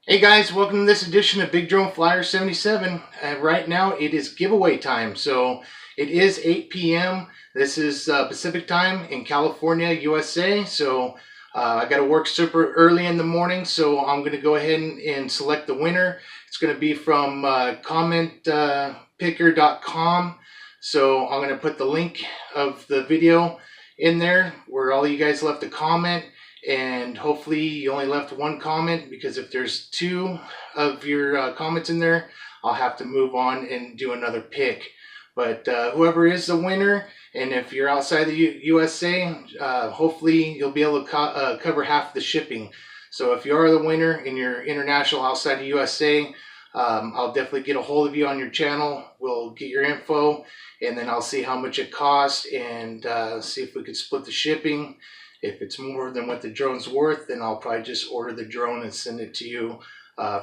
Hey guys, welcome to this edition of Big Drone Flyer 77. Right now it is giveaway time, so it is 8 p.m. This is Pacific time in California, USA. So I got to work super early in the morning, so I'm going to go ahead and select the winner. It's going to be from commentpicker.com. So I'm going to put the link of the video in there where all you guys left a comment. And hopefully you only left one comment, because if there's two of your comments in there, I'll have to move on and do another pick. But whoever is the winner, and if you're outside the USA, hopefully you'll be able to cover half the shipping. So if you are the winner and you're international outside the USA, I'll definitely get a hold of you on your channel. We'll get your info, and then I'll see how much it costs and see if we could split the shipping. If it's more than what the drone's worth, then I'll probably just order the drone and send it to you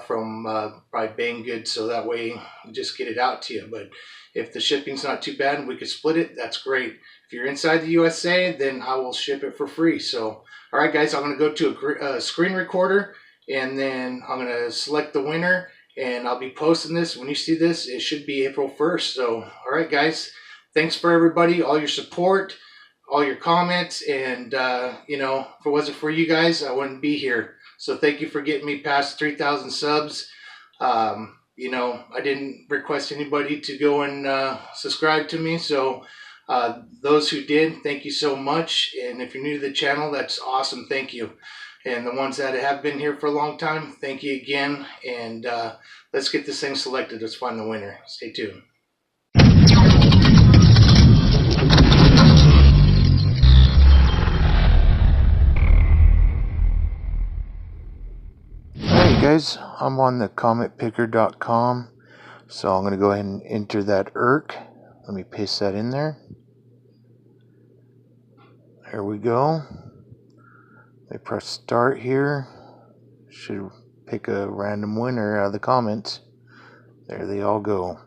from probably Banggood, so that way we just get it out to you. But if the shipping's not too bad and we could split it, that's great. If you're inside the USA, then I will ship it for free. So, all right, guys, I'm going to go to a screen recorder, and then I'm going to select the winner, and I'll be posting this. When you see this, it should be April 1st. So, all right, guys, thanks for everybody, all your support, all your comments, and you know, if it wasn't for you guys, I wouldn't be here. So thank you for getting me past 3,000 subs. You know, I didn't request anybody to go and subscribe to me, so those who did, thank you so much. And if you're new to the channel, that's awesome, thank you. And the ones that have been here for a long time, thank you again. And let's get this thing selected. Let's find the winner. Stay tuned. Guys, I'm on the commentpicker.com, so I'm going to go ahead and enter that ERC. Let me paste that in there. There we go. Let me press start here. Should pick a random winner out of the comments. There they all go.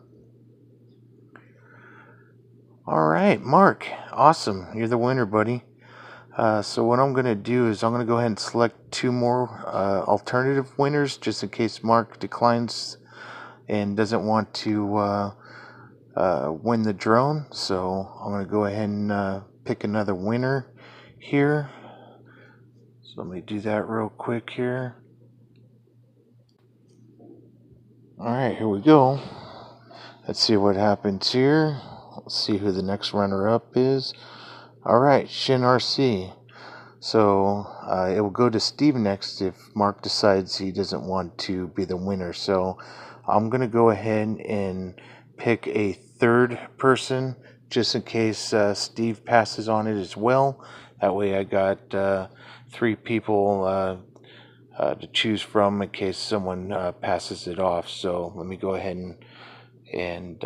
Alright, Mark, awesome, you're the winner, buddy. So what I'm going to do is I'm going to go ahead and select two more alternative winners, just in case Mark declines and doesn't want to win the drone. So I'm going to go ahead and pick another winner here. So let me do that real quick here. Alright, here we go. Let's see what happens here. Let's see who the next runner-up is. Alright, Shin RC. So it will go to Steve next if Mark decides he doesn't want to be the winner. So I'm going to go ahead and pick a third person, just in case Steve passes on it as well. That way I got three people to choose from in case someone passes it off. So let me go ahead and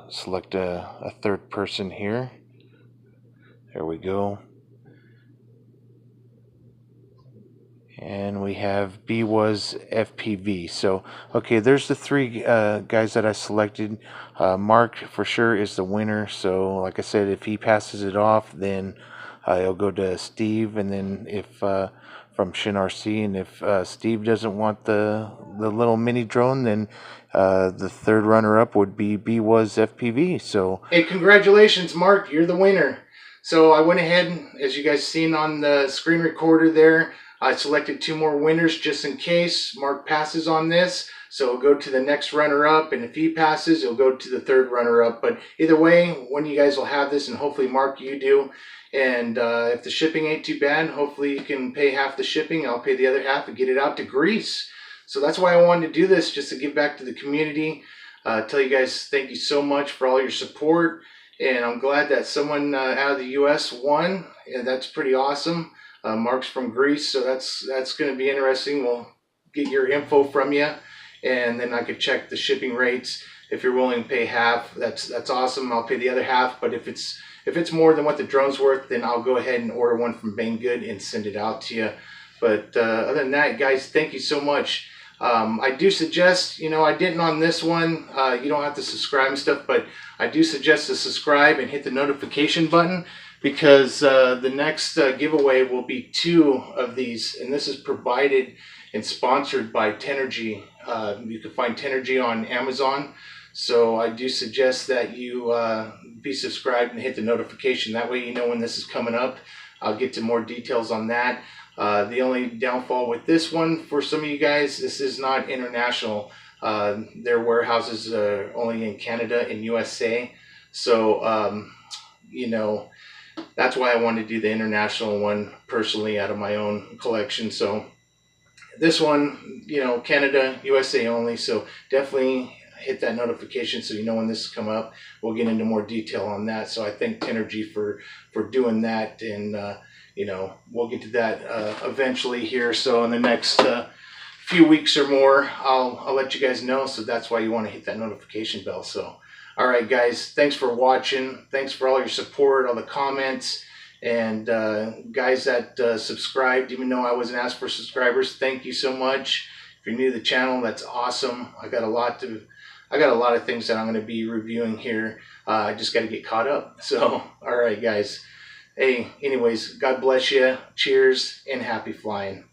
select a third person here. There we go. And we have B was FPV. So, okay, there's the three guys that I selected. Mark for sure is the winner. So, like I said, if he passes it off, then it'll go to Steve. And then if from Shin RC, and if Steve doesn't want the little mini drone, then the third runner-up would be B was FPV. So, hey, congratulations, Mark! You're the winner. So I went ahead, as you guys seen on the screen recorder there, I selected two more winners just in case Mark passes on this. So it'll go to the next runner-up, and if he passes, it'll go to the third runner-up. But either way, one of you guys will have this, and hopefully, Mark, you do. And if the shipping ain't too bad, hopefully you can pay half the shipping. I'll pay the other half and get it out to Greece. So that's why I wanted to do this, just to give back to the community. Tell you guys thank you so much for all your support. And I'm glad that someone out of the U.S. won, and that's pretty awesome. Mark's from Greece, so that's going to be interesting. We'll get your info from you, and then I could check the shipping rates. If you're willing to pay half, that's awesome. I'll pay the other half. But if it's more than what the drone's worth, then I'll go ahead and order one from Banggood and send it out to you. But other than that, guys, thank you so much. I do suggest, you know, I didn't on this one, you don't have to subscribe and stuff, but I do suggest to subscribe and hit the notification button, because the next giveaway will be 2 of these, and this is provided and sponsored by Tenergy. You can find Tenergy on Amazon, so I do suggest that you be subscribed and hit the notification. That way you know when this is coming up. I'll get to more details on that. The only downfall with this one for some of you guys, this is not international. Their warehouses are only in Canada and USA, so you know, that's why I wanted to do the international one personally out of my own collection. So this one, you know, Canada, USA only, so definitely hit that notification so you know when this has come up. We'll get into more detail on that. So I thank Tenergy for doing that, and you know, we'll get to that eventually here. So in the next few weeks or more, I'll let you guys know. So that's why you want to hit that notification bell. So all right, guys, thanks for watching. Thanks for all your support, all the comments, and guys that subscribed, even though I wasn't asked for subscribers, thank you so much. If you're new to the channel, that's awesome. I got a lot of things that I'm going to be reviewing here. I just got to get caught up. So, all right, guys. Hey, anyways, God bless you. Cheers and happy flying.